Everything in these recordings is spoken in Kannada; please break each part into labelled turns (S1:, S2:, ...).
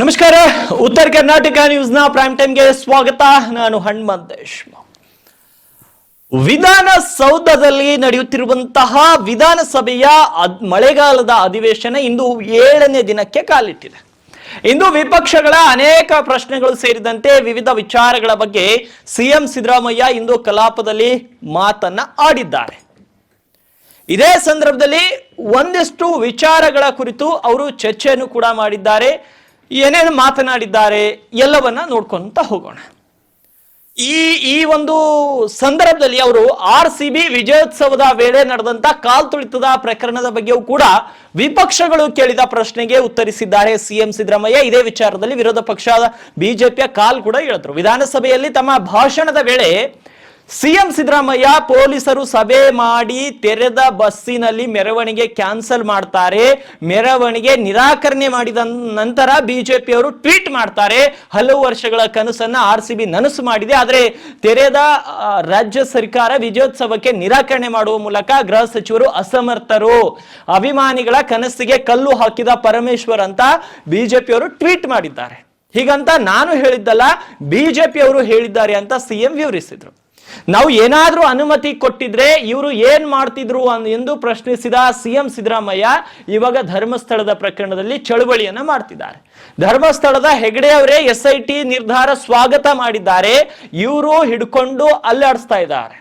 S1: ನಮಸ್ಕಾರ. ಉತ್ತರ ಕರ್ನಾಟಕ ನ್ಯೂಸ್ನ ಪ್ರೈಮ್ ಟೈಮ್ಗೆ ಸ್ವಾಗತ. ನಾನು ಹನುಮಂತೇಶ್. ವಿಧಾನಸೌಧದಲ್ಲಿ ನಡೆಯುತ್ತಿರುವಂತಹ ವಿಧಾನಸಭೆಯ ಮಳೆಗಾಲದ ಅಧಿವೇಶನ ಇಂದು 7ನೇ ದಿನಕ್ಕೆ ಕಾಲಿಟ್ಟಿದೆ. ಇಂದು ವಿಪಕ್ಷಗಳ ಅನೇಕ ಪ್ರಶ್ನೆಗಳು ಸೇರಿದಂತೆ ವಿವಿಧ ವಿಚಾರಗಳ ಬಗ್ಗೆ ಸಿಎಂ ಸಿದ್ದರಾಮಯ್ಯ ಇಂದು ಕಲಾಪದಲ್ಲಿ ಮಾತನ್ನ ಆಡಿದ್ದಾರೆ. ಇದೇ ಸಂದರ್ಭದಲ್ಲಿ ಒಂದಿಷ್ಟು ವಿಚಾರಗಳ ಕುರಿತು ಅವರು ಚರ್ಚೆಯನ್ನು ಕೂಡ ಮಾಡಿದ್ದಾರೆ. ಏನೇನು ಮಾತನಾಡಿದ್ದಾರೆ ಎಲ್ಲವನ್ನ ನೋಡ್ಕೊಂತ ಹೋಗೋಣ. ಈ ಒಂದು ಸಂದರ್ಭದಲ್ಲಿ ಅವರು RCB ವಿಜಯೋತ್ಸವದ ವೇಳೆ ನಡೆದಂತ ಕಾಲ್ತುಳಿತದ ಪ್ರಕರಣದ ಬಗ್ಗೆಯೂ ಕೂಡ ವಿಪಕ್ಷಗಳು ಕೇಳಿದ ಪ್ರಶ್ನೆಗೆ ಉತ್ತರಿಸಿದ್ದಾರೆ ಸಿಎಂ ಸಿದ್ದರಾಮಯ್ಯ. ಇದೇ ವಿಚಾರದಲ್ಲಿ ವಿರೋಧ ಪಕ್ಷ ಬಿಜೆಪಿಯ ಕಾಲ್ ಕೂಡ ಹೇಳಿದ್ರು. ವಿಧಾನಸಭೆಯಲ್ಲಿ ತಮ್ಮ ಭಾಷಣದ ವೇಳೆ ಸಿಎಂ ಸಿದ್ದರಾಮಯ್ಯ ಪೊಲೀಸರು ಸಭೆ ಮಾಡಿ ತೆರೆದ ಬಸ್ಸಿನಲ್ಲಿ ಮೆರವಣಿಗೆ ಕ್ಯಾನ್ಸಲ್ ಮಾಡ್ತಾರೆ, ಮೆರವಣಿಗೆ ನಿರಾಕರಣೆ ಮಾಡಿದ ನಂತರ ಬಿಜೆಪಿಯವರು ಟ್ವೀಟ್ ಮಾಡ್ತಾರೆ, ಹಲವು ವರ್ಷಗಳ ಕನಸನ್ನ RCB ನನಸು ಮಾಡಿದೆ, ಆದರೆ ತೆರೆದ ರಾಜ್ಯ ಸರ್ಕಾರ ವಿಜಯೋತ್ಸವಕ್ಕೆ ನಿರಾಕರಣೆ ಮಾಡುವ ಮೂಲಕ ಗೃಹ ಸಚಿವರು ಅಸಮರ್ಥರು, ಅಭಿಮಾನಿಗಳ ಕನಸಿಗೆ ಕಲ್ಲು ಹಾಕಿದ ಪರಮೇಶ್ವರ್ ಅಂತ ಬಿಜೆಪಿಯವರು ಟ್ವೀಟ್ ಮಾಡಿದ್ದಾರೆ. ಹೀಗಂತ ನಾನು ಹೇಳಿದ್ದಲ್ಲ, ಬಿಜೆಪಿಯವರು ಹೇಳಿದ್ದಾರೆ ಅಂತ ಸಿಎಂ ವಿವರಿಸಿದ್ರು. ನಾವು ಏನಾದ್ರೂ ಅನುಮತಿ ಕೊಟ್ಟಿದ್ರೆ ಇವರು ಏನ್ ಮಾಡ್ತಿದ್ರು ಎಂದು ಪ್ರಶ್ನಿಸಿದ ಸಿಎಂ ಸಿದ್ದರಾಮಯ್ಯ ಇವಾಗ ಧರ್ಮಸ್ಥಳದ ಪ್ರಕರಣದಲ್ಲಿ ಚಳುವಳಿಯನ್ನ ಮಾಡ್ತಿದ್ದಾರೆ. ಧರ್ಮಸ್ಥಳದ ಹೆಗಡೆ ಅವರೇ SIT ನಿರ್ಧಾರ ಸ್ವಾಗತ ಮಾಡಿದ್ದಾರೆ, ಇವರು ಹಿಡ್ಕೊಂಡು ಅಲ್ಲಾಡಿಸ್ತಾ ಇದ್ದಾರೆ.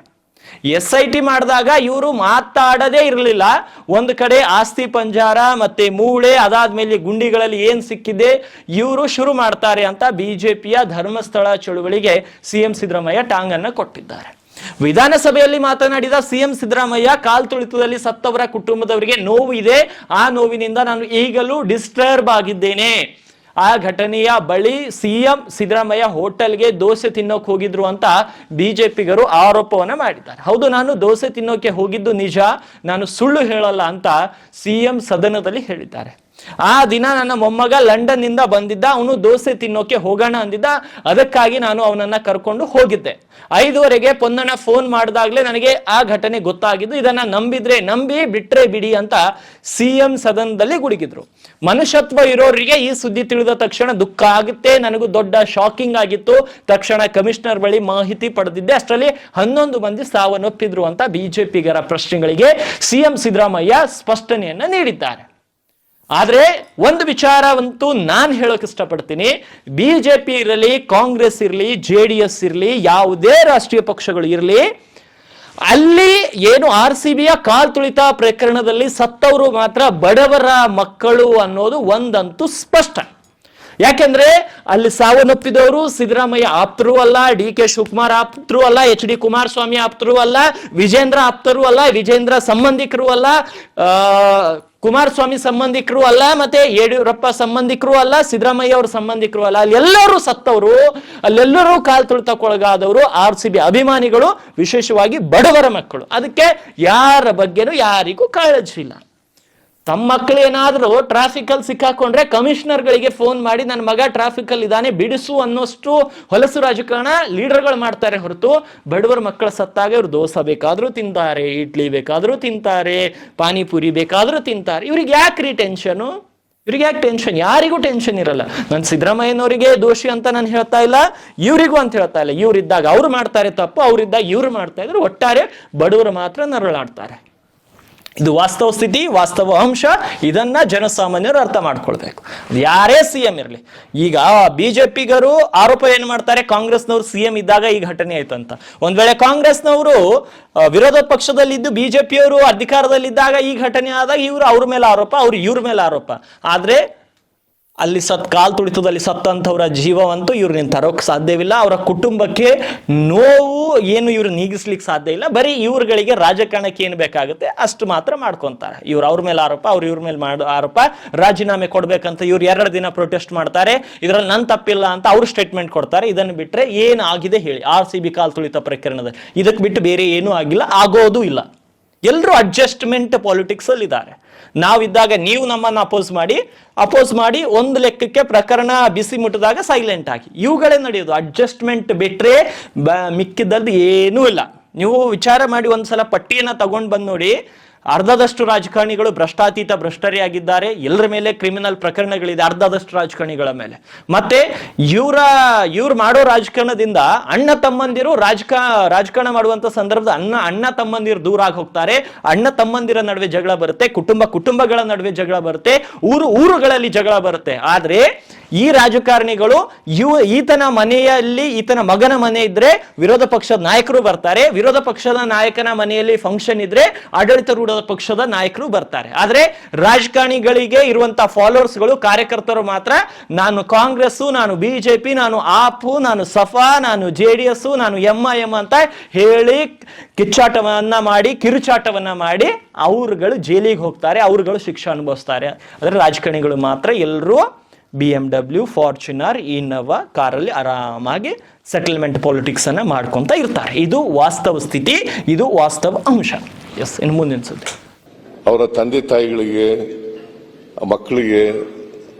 S1: SIT ಮಾಡಿದಾಗ ಇವರು ಮಾತಾಡದೇ ಇರಲಿಲ್ಲ. ಒಂದು ಕಡೆ ಆಸ್ತಿ ಪಂಜಾರ ಮತ್ತೆ ಮೂಳೆ, ಅದಾದ್ಮೇಲೆ ಗುಂಡಿಗಳಲ್ಲಿ ಏನ್ ಸಿಕ್ಕಿದೆ ಇವರು ಶುರು ಮಾಡ್ತಾರೆ ಅಂತ ಬಿಜೆಪಿಯ ಧರ್ಮಸ್ಥಳ ಚಳುವಳಿಗೆ ಸಿಎಂ ಸಿದ್ದರಾಮಯ್ಯ ಟಾಂಗನ್ನ ಕೊಟ್ಟಿದ್ದಾರೆ. ವಿಧಾನಸಭೆಯಲ್ಲಿ ಮಾತನಾಡಿದ ಸಿಎಂ ಸಿದ್ದರಾಮಯ್ಯ ಕಾಲ್ತುಳಿತದಲ್ಲಿ ಸತ್ತವರ ಕುಟುಂಬದವರಿಗೆ ನೋವು ಇದೆ, ಆ ನೋವಿನಿಂದ ನಾನು ಈಗಲೂ ಡಿಸ್ಟರ್ಬ್ ಆಗಿದ್ದೇನೆ. ಆ ಘಟನೆಯ ಬಳಿ ಸಿಎಂ ಸಿದ್ದರಾಮಯ್ಯ ಹೋಟೆಲ್ಗೆ ದೋಸೆ ತಿನ್ನೋಕೆ ಹೋಗಿದ್ರು ಅಂತ ಬಿಜೆಪಿಗರು ಆರೋಪವನ್ನ ಮಾಡಿದ್ದಾರೆ. ಹೌದು, ನಾನು ದೋಸೆ ತಿನ್ನೋಕೆ ಹೋಗಿದ್ದು ನಿಜ, ನಾನು ಸುಳ್ಳು ಹೇಳಲ್ಲ ಅಂತ ಸಿಎಂ ಸದನದಲ್ಲಿ ಹೇಳಿದ್ದಾರೆ. ಆ ದಿನ ನನ್ನ ಮೊಮ್ಮಗ ಲಂಡನ್ ನಿಂದ ಬಂದಿದ್ದ, ಅವನು ದೋಸೆ ತಿನ್ನೋಕೆ ಹೋಗೋಣ ಅಂದಿದ್ದ, ಅದಕ್ಕಾಗಿ ನಾನು ಅವನನ್ನ ಕರ್ಕೊಂಡು ಹೋಗಿದ್ದೆ. 5:15 ಪೊನ್ನಣ್ಣ ಫೋನ್ ಮಾಡಿದಾಗ್ಲೇ ನನಗೆ ಆ ಘಟನೆ ಗೊತ್ತಾಗಿದ್ದು, ಇದನ್ನ ನಂಬಿದ್ರೆ ನಂಬಿ, ಬಿಟ್ರೆ ಬಿಡಿ ಅಂತ ಸಿಎಂ ಸದನದಲ್ಲಿ ಗುಡುಗಿದ್ರು. ಮನುಷ್ಯತ್ವ ಇರೋರಿಗೆ ಈ ಸುದ್ದಿ ತಿಳಿದ ತಕ್ಷಣ ದುಃಖ ಆಗುತ್ತೆ, ನನಗೂ ದೊಡ್ಡ ಶಾಕಿಂಗ್ ಆಗಿತ್ತು. ತಕ್ಷಣ ಕಮಿಷನರ್ ಬಳಿ ಮಾಹಿತಿ ಪಡೆದಿದ್ದೆ, ಅಷ್ಟರಲ್ಲಿ 11 ಮಂದಿ ಸಾವನ್ನಪ್ಪಿದ್ರು ಅಂತ ಬಿಜೆಪಿಗರ ಪ್ರಶ್ನೆಗಳಿಗೆ ಸಿಎಂ ಸಿದ್ದರಾಮಯ್ಯ ಸ್ಪಷ್ಟನೆಯನ್ನ ನೀಡಿದ್ದಾರೆ. ಆದ್ರೆ ಒಂದು ವಿಚಾರವಂತೂ ನಾನು ಹೇಳೋಕೆ ಇಷ್ಟಪಡ್ತೀನಿ, ಬಿಜೆಪಿ ಇರಲಿ, ಕಾಂಗ್ರೆಸ್ ಇರಲಿ, JDS ಇರಲಿ, ಯಾವುದೇ ರಾಷ್ಟ್ರೀಯ ಪಕ್ಷಗಳು ಇರಲಿ, ಅಲ್ಲಿ ಏನು RCBಯ ಕಾಲ್ತುಳಿತ ಪ್ರಕರಣದಲ್ಲಿ ಸತ್ತವರು ಮಾತ್ರ ಬಡವರ ಮಕ್ಕಳು ಅನ್ನೋದು ಒಂದಂತೂ ಸ್ಪಷ್ಟ. ಯಾಕೆಂದ್ರೆ ಅಲ್ಲಿ ಸಾವನ್ನಪ್ಪಿದವರು ಸಿದ್ದರಾಮಯ್ಯ ಆಪ್ತರು ಅಲ್ಲ, DK ಶಿವಕುಮಾರ್ ಆಪ್ತರು ಅಲ್ಲ, HD ಕುಮಾರಸ್ವಾಮಿ ಆಪ್ತರು ಅಲ್ಲ, ವಿಜೇಂದ್ರ ಆಪ್ತರು ಅಲ್ಲ, ವಿಜೇಂದ್ರ ಸಂಬಂಧಿಕರು ಅಲ್ಲ, ಕುಮಾರಸ್ವಾಮಿ ಸಂಬಂಧಿಕರು ಅಲ್ಲ, ಮತ್ತೆ ಯಡಿಯೂರಪ್ಪ ಸಂಬಂಧಿಕರು ಅಲ್ಲ, ಸಿದ್ದರಾಮಯ್ಯ ಅವ್ರ ಸಂಬಂಧಿಕರು ಅಲ್ಲ. ಅಲ್ಲಿ ಎಲ್ಲರೂ ಸತ್ತವರು, ಅಲ್ಲೆಲ್ಲರೂ ಕಾಲ್ತುಳಿತಕ್ಕೊಳಗಾದವರು RCB ಅಭಿಮಾನಿಗಳು, ವಿಶೇಷವಾಗಿ ಬಡವರ ಮಕ್ಕಳು. ಅದಕ್ಕೆ ಯಾರ ಬಗ್ಗೆನೂ ಯಾರಿಗೂ ಕಾಳಜಿ ಇಲ್ಲ. ತಮ್ಮ ಮಕ್ಕಳು ಏನಾದರೂ ಟ್ರಾಫಿಕ್ ಅಲ್ಲಿ ಸಿಕ್ಕಾಕೊಂಡ್ರೆ ಕಮಿಷನರ್ಗಳಿಗೆ ಫೋನ್ ಮಾಡಿ ನನ್ನ ಮಗ ಟ್ರಾಫಿಕ್ ಅಲ್ಲಿ ಇದ್ದಾನೆ ಬಿಡಿಸು ಅನ್ನೋಷ್ಟು ಹೊಲಸು ರಾಜಕಾರಣ ಲೀಡರ್ಗಳು ಮಾಡ್ತಾರೆ ಹೊರತು, ಬಡವರ ಮಕ್ಕಳ ಸತ್ತಾಗ ಇವ್ರು ದೋಸೆ ಬೇಕಾದ್ರೂ ತಿಂತಾರೆ, ಇಡ್ಲಿ ಬೇಕಾದ್ರೂ ತಿಂತಾರೆ, ಪಾನಿಪುರಿ ಬೇಕಾದ್ರೂ ತಿಂತಾರೆ. ಇವ್ರಿಗೆ ಯಾಕ್ರಿ ಟೆನ್ಷನು? ಇವ್ರಿಗೆ ಯಾಕೆ ಟೆನ್ಷನ್? ಯಾರಿಗೂ ಟೆನ್ಷನ್ ಇರಲ್ಲ. ನಾನು ಸಿದ್ದರಾಮಯ್ಯನವರಿಗೆ ದೋಷಿ ಅಂತ ನಾನು ಹೇಳ್ತಾ ಇಲ್ಲ, ಇವರಿಗೂ ಅಂತ ಹೇಳ್ತಾ ಇಲ್ಲ. ಇವರಿದ್ದಾಗ ಅವ್ರು ಮಾಡ್ತಾರೆ ತಪ್ಪು, ಅವರಿದ್ದಾಗ ಇವ್ರು ಮಾಡ್ತಾ ಇದ್ರು. ಒಟ್ಟಾರೆ ಬಡವರು ಮಾತ್ರ ನರಳಾಡ್ತಾರೆ. ಇದು ವಾಸ್ತವ ಸ್ಥಿತಿ, ವಾಸ್ತವ ಅಂಶ. ಇದನ್ನ ಜನಸಾಮಾನ್ಯರು ಅರ್ಥ ಮಾಡ್ಕೊಳ್ಬೇಕು, ಯಾರೇ ಸಿಎಂ ಇರಲಿ. ಈಗ ಬಿಜೆಪಿಗರು ಆರೋಪ ಏನ್ ಮಾಡ್ತಾರೆ, ಕಾಂಗ್ರೆಸ್ನವರು ಸಿಎಂ ಇದ್ದಾಗ ಈ ಘಟನೆ ಆಯ್ತಂತ. ಒಂದ್ ವೇಳೆ ಕಾಂಗ್ರೆಸ್ನವರು ವಿರೋಧ ಪಕ್ಷದಲ್ಲಿದ್ದು ಬಿಜೆಪಿಯವರು ಅಧಿಕಾರದಲ್ಲಿದ್ದಾಗ ಈ ಘಟನೆ ಆದಾಗ ಇವರು ಅವ್ರ ಮೇಲೆ ಆರೋಪ, ಅವ್ರು ಇವ್ರ ಮೇಲೆ ಆರೋಪ. ಆದ್ರೆ ಅಲ್ಲಿ ಕಾಲ್ತುಳಿತದಲ್ಲಿ ಸತ್ತಂಥವ್ರ ಜೀವವಂತೂ ಇವ್ರನ್ನ ತರೋಕ್ ಸಾಧ್ಯವಿಲ್ಲ. ಅವರ ಕುಟುಂಬಕ್ಕೆ ನೋವು ಏನು ಇವ್ರು ನೀಗಿಸ್ಲಿಕ್ಕೆ ಸಾಧ್ಯ ಇಲ್ಲ. ಬರೀ ಇವ್ರುಗಳಿಗೆ ರಾಜಕಾರಣಕ್ಕೆ ಏನು ಬೇಕಾಗುತ್ತೆ ಅಷ್ಟು ಮಾತ್ರ ಮಾಡ್ಕೊಂತಾರೆ. ಇವ್ರು ಅವ್ರ ಮೇಲೆ ಆರೋಪ, ಅವ್ರು ಇವ್ರ ಮೇಲೆ ಮಾಡೋ ಆರೋಪ, ರಾಜೀನಾಮೆ ಕೊಡ್ಬೇಕಂತ ಇವ್ರು 2 ದಿನ ಪ್ರೊಟೆಸ್ಟ್ ಮಾಡ್ತಾರೆ, ಇದ್ರಲ್ಲಿ ನನ್ ತಪ್ಪಿಲ್ಲ ಅಂತ ಅವ್ರು ಸ್ಟೇಟ್ಮೆಂಟ್ ಕೊಡ್ತಾರೆ. ಇದನ್ನು ಬಿಟ್ರೆ ಏನು ಆಗಿದೆ ಹೇಳಿ RCB ಕಾಲ್ತುಳಿತ ಪ್ರಕರಣದಲ್ಲಿ? ಇದಕ್ಕೆ ಬಿಟ್ಟು ಬೇರೆ ಏನೂ ಆಗಿಲ್ಲ, ಆಗೋದು ಇಲ್ಲ. ಎಲ್ಲರೂ ಅಡ್ಜಸ್ಟ್ಮೆಂಟ್ ಪಾಲಿಟಿಕ್ಸ್ ಅಲ್ಲಿ ಇದ್ದಾರೆ. ನಾವಿದ್ದಾಗ ನೀವು ನಮ್ಮನ್ನು ಅಪೋಸ್ ಮಾಡಿ ಒಂದು ಲೆಕ್ಕಕ್ಕೆ ಪ್ರಕರಣ ಬಿಸಿ ಮುಟ್ಟಿದಾಗ ಸೈಲೆಂಟ್ ಆಗಿ, ಇವುಗಳೇ ನಡೆಯೋದು. ಅಡ್ಜಸ್ಟ್ಮೆಂಟ್ ಬಿಟ್ರೆ ಮಿಕ್ಕಿದ್ದದ್ದು ಏನೂ ಇಲ್ಲ. ನೀವು ವಿಚಾರ ಮಾಡಿ ಒಂದ್ಸಲ ಪಟ್ಟಿಯನ್ನ ತಗೊಂಡು ಬಂದು ನೋಡಿ, ಅರ್ಧದಷ್ಟು ರಾಜಕಾರಣಿಗಳು ಭ್ರಷ್ಟಾತೀತ ಭ್ರಷ್ಟರಿಯಾಗಿದ್ದಾರೆ, ಎಲ್ಲರ ಮೇಲೆ ಕ್ರಿಮಿನಲ್ ಪ್ರಕರಣಗಳಿದೆ ಅರ್ಧದಷ್ಟು ರಾಜಕಾರಣಿಗಳ ಮೇಲೆ. ಮತ್ತೆ ಇವ್ರು ಮಾಡೋ ರಾಜಕಾರಣದಿಂದ ಅಣ್ಣ ತಮ್ಮಂದಿರು ರಾಜಕಾರಣ ಮಾಡುವಂತ ಸಂದರ್ಭದ ಅಣ್ಣ ತಮ್ಮಂದಿರು ದೂರ ಆಗಿ ಹೋಗ್ತಾರೆ, ಅಣ್ಣ ತಮ್ಮಂದಿರ ನಡುವೆ ಜಗಳ ಬರುತ್ತೆ, ಕುಟುಂಬಗಳ ನಡುವೆ ಜಗಳ ಬರುತ್ತೆ, ಊರುಗಳಲ್ಲಿ ಜಗಳ ಬರುತ್ತೆ. ಆದ್ರೆ ಈ ರಾಜಕಾರಣಿಗಳು ಈತನ ಮನೆಯಲ್ಲಿ ಈತನ ಮಗನ ಮನೆ ಇದ್ರೆ ವಿರೋಧ ಪಕ್ಷದ ನಾಯಕರು ಬರ್ತಾರೆ, ವಿರೋಧ ಪಕ್ಷದ ನಾಯಕನ ಮನೆಯಲ್ಲಿ ಫಂಕ್ಷನ್ ಇದ್ರೆ ಆಡಳಿತಾರೂಢ ಪಕ್ಷದ ನಾಯಕರು ಬರ್ತಾರೆ. ಆದ್ರೆ ರಾಜಕಾರಣಿಗಳಿಗೆ ಇರುವಂತಹ ಫಾಲೋವರ್ಸ್ಗಳು ಕಾರ್ಯಕರ್ತರು ಮಾತ್ರ ನಾನು ಕಾಂಗ್ರೆಸ್, ನಾನು ಬಿಜೆಪಿ, ನಾನು ಆಪು, ನಾನು ಸಫಾ, ನಾನು JDS, ನಾನು MIM ಅಂತ ಹೇಳಿ ಕಿರುಚಾಟವನ್ನ ಮಾಡಿ ಅವರುಗಳು ಜೈಲಿಗೆ ಹೋಗ್ತಾರೆ, ಅವರುಗಳು ಶಿಕ್ಷೆ ಅನುಭವಿಸ್ತಾರೆ. ಆದ್ರೆ ರಾಜಕಾರಣಿಗಳು ಮಾತ್ರ ಎಲ್ಲರೂ BMW, ಫಾರ್ಚುನರ್, ಇನ್ನೋವಾ ಕಾರಲ್ಲಿ ಆರಾಮಾಗಿ ಸೆಟಲ್ಮೆಂಟ್ ಪಾಲಿಟಿಕ್ಸ್ ಅನ್ನ ಮಾಡ್ಕೊಂತ ಇರ್ತಾರೆ. ಇದು ವಾಸ್ತವ ಸ್ಥಿತಿ, ಇದು ವಾಸ್ತವ ಅಂಶ. ಎಸ್, ಇನ್ನು ಮುಂದಿನ ಸುದ್ದಿ.
S2: ಅವರ ತಂದೆ ತಾಯಿಗಳಿಗೆ, ಮಕ್ಕಳಿಗೆ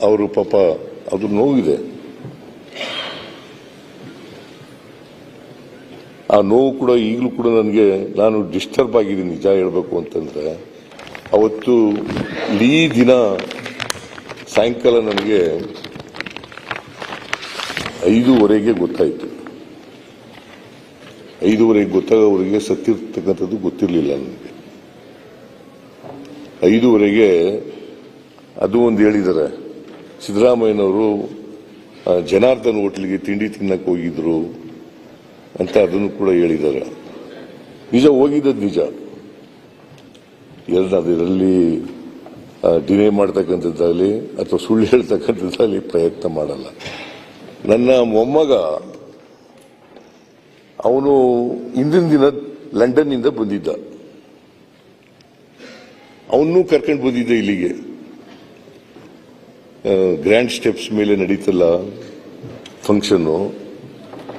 S2: ಅವರು ಪಾಪ ಅದು ನೋವಿದೆ. ಆ ನೋವು ಕೂಡ ಈಗಲೂ ಕೂಡ ನಾನು ಡಿಸ್ಟರ್ಬ್ ಆಗಿದ್ದೀನಿ. ನಿಜ ಹೇಳ್ಬೇಕು ಅಂತಂದ್ರೆ ಅವತ್ತು ಇಡೀ ದಿನ ಸಾಯಂಕಾಲ ನನಗೆ 5:15 ಗೊತ್ತಾಯಿತು. 5:15 ಗೊತ್ತಾಗೋವರೆಗೆ ಸತ್ತಿರ್ತಕ್ಕಂಥದ್ದು ಗೊತ್ತಿರಲಿಲ್ಲ ನನಗೆ. 5:15 ಅದು ಒಂದು ಹೇಳಿದ್ದಾರೆ, ಸಿದ್ದರಾಮಯ್ಯನವರು ಜನಾರ್ದನ್ ಹೋಟ್ಲಿಗೆ ತಿಂಡಿ ತಿನ್ನಕ್ಕೆ ಹೋಗಿದ್ರು ಅಂತ ಅದನ್ನು ಕೂಡ ಹೇಳಿದ್ದಾರೆ. ನಿಜ, ಹೋಗಿದ್ದದ್ದು ನಿಜ. ಅದರಲ್ಲಿ ಡಿನೇ ಮಾಡ್ತಕ್ಕಂಥದ್ದಾಗಲಿ ಅಥವಾ ಸುಳ್ಳು ಹೇಳ್ತಕ್ಕಂಥದ್ದಾಗಲಿ ಪ್ರಯತ್ನ ಮಾಡಲ್ಲ. ನನ್ನ ಮೊಮ್ಮಗ ಅವನು ಹಿಂದಿನ ದಿನ ಲಂಡನ್ನಿಂದ ಬಂದಿದ್ದ, ಅವನ್ನೂ ಕರ್ಕೊಂಡು ಬಂದಿದ್ದೆ ಇಲ್ಲಿಗೆ. ಗ್ರ್ಯಾಂಡ್ ಸ್ಟೆಪ್ಸ್ ಮೇಲೆ ನಡೀತಲ್ಲ ಫಂಕ್ಷನ್ನು,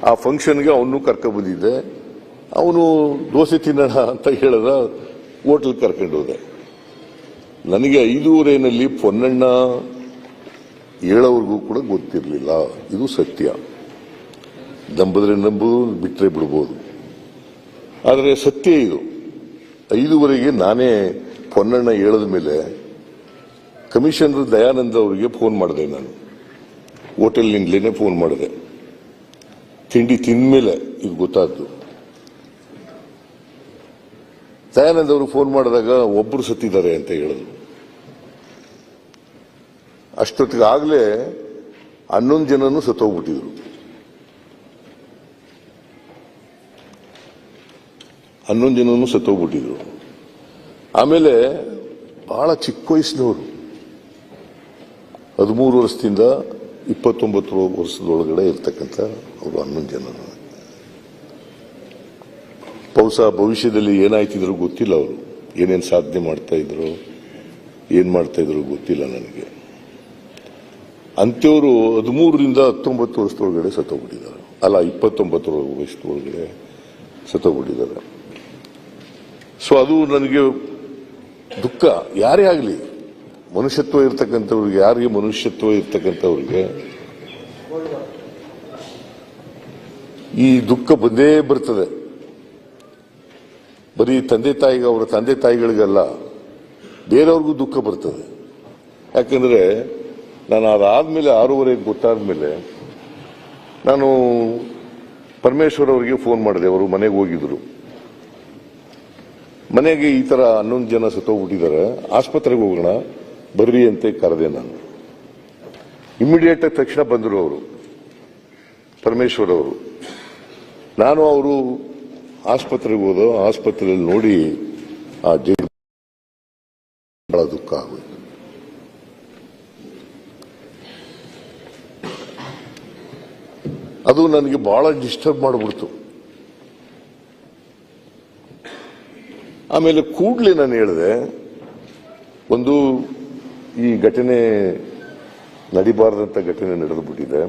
S2: ಆ ಫಂಕ್ಷನ್ಗೆ ಅವನ್ನೂ ಕರ್ಕೊಂಡು ಬಂದಿದ್ದೆ. ಅವನು ದೋಸೆ ತಿನ್ನೋಣ ಅಂತ ಹೇಳಿದ, ಹೋಟೆಲ್ ಕರ್ಕೊಂಡು ಹೋದೆ. ನನಗೆ 5:15 ಪೊನ್ನಣ್ಣ ಹೇಳೋವರೆಗೂ ಕೂಡ ಗೊತ್ತಿರಲಿಲ್ಲ. ಇದು ಸತ್ಯ. ನಂಬಿದ್ರೆ ನಂಬುದು, ಬಿಟ್ಟರೆ ಬಿಡ್ಬೋದು. ಆದರೆ ಸತ್ಯ ಇದು. 5:15 ನಾನೇ ಪೊನ್ನಣ್ಣ ಹೇಳದ ಮೇಲೆ ಕಮಿಷನರ್ ದಯಾನಂದ ಅವರಿಗೆ ಫೋನ್ ಮಾಡಿದೆ. ನಾನು ಹೋಟೆಲ್ನಿಂದಲೇ ಫೋನ್ ಮಾಡಿದೆ. ತಿಂಡಿ ತಿಂದ್ಮೇಲೆ ಇದು ಗೊತ್ತಾದ್ದು. ದಯಾನಂದ ಅವರು ಫೋನ್ ಮಾಡಿದಾಗ ಒಬ್ಬರು ಸತ್ತಿದ್ದಾರೆ ಅಂತ ಹೇಳಿದ್ರು. ಅಷ್ಟೊತ್ತಿಗೆ ಆಗಲೇ 11 ಜನನು ಸತ್ತೋಗ್ಬಿಟ್ಟಿದ್ರು. 11 ಜನನು ಸತ್ತೋಗ್ಬಿಟ್ಟಿದ್ರು. ಆಮೇಲೆ ಬಹಳ ಚಿಕ್ಕ ವಯಸ್ಸಿನವರು, 13 ವರ್ಷದಿಂದ 29 ವರ್ಷದೊಳಗಡೆ ಇರ್ತಕ್ಕಂಥ ಅವರು 11 ಜನ. ಬಹುಶಃ ಭವಿಷ್ಯದಲ್ಲಿ ಏನಾಯ್ತಿದ್ರು ಗೊತ್ತಿಲ್ಲ. ಅವರು ಏನೇನು ಸಾಧನೆ ಮಾಡ್ತಾ ಇದ್ರು, ಏನ್ ಮಾಡ್ತಾ ಇದ್ರು ಗೊತ್ತಿಲ್ಲ ನನಗೆ. ಅಂಥವರು 13ರಿಂದ 19 ವರ್ಷದೊಳಗಡೆ ಸತ್ತೋಗ್ಬಿಟ್ಟಿದ್ದಾರೆ. ಅಲ್ಲ, 29 ವರ್ಷದೊಳಗಡೆ ಸತ್ತೋಗ್ಬಿಟ್ಟಿದ್ದಾರೆ. ಸೊ ಅದು ನನಗೆ ದುಃಖ. ಯಾರೇ ಆಗಲಿ, ಮನುಷ್ಯತ್ವ ಇರ್ತಕ್ಕಂಥವ್ರಿಗೆ, ಯಾರಿಗೆ ಮನುಷ್ಯತ್ವ ಇರ್ತಕ್ಕಂಥವ್ರಿಗೆ ಈ ದುಃಖ ಬಂದೇ ಬರ್ತದೆ. ಬರೀ ಅವರ ತಂದೆ ತಾಯಿಗಳಿಗಲ್ಲ, ಬೇರೆಯವ್ರಿಗೂ ದುಃಖ ಬರ್ತದೆ. ಯಾಕಂದ್ರೆ ನಾನು ಅದಾದ್ಮೇಲೆ 6:15 ಗೊತ್ತಾದ್ಮೇಲೆ ನಾನು ಪರಮೇಶ್ವರ್ ಅವರಿಗೆ ಫೋನ್ ಮಾಡಿದೆ. ಅವರು ಮನೆಗೆ ಹೋಗಿದ್ರು. ಮನೆಗೆ ಈ ತರ 11 ಜನ ಸತ್ತೋಗ್ಬಿಟ್ಟಿದ್ದಾರೆ, ಆಸ್ಪತ್ರೆಗೆ ಹೋಗೋಣ ಬರ್ರಿ ಅಂತ ಕರೆದೆ ನಾನು. ಇಮಿಡಿಯೇಟ್ ಆಗಿ ತಕ್ಷಣ ಬಂದರು ಅವರು, ಪರಮೇಶ್ವರ್ ಅವರು. ನಾನು ಅವರು ಆಸ್ಪತ್ರೆಗೆ ಹೋದ. ಆಸ್ಪತ್ರೆಯಲ್ಲಿ ನೋಡಿ ಆ ಬಹಳ ದುಃಖ ಆಗೋಯ್ತು. ಅದು ನನಗೆ ಬಹಳ ಡಿಸ್ಟರ್ಬ್ ಮಾಡಿಬಿಡ್ತು. ಆಮೇಲೆ ಕೂಡಲೇ ನಾನು ಹೇಳಿದೆ, ಒಂದು ಈ ಘಟನೆ ನಡಿಬಾರದಂತ ಘಟನೆ ನಡೆದು ಬಿಟ್ಟಿದೆ.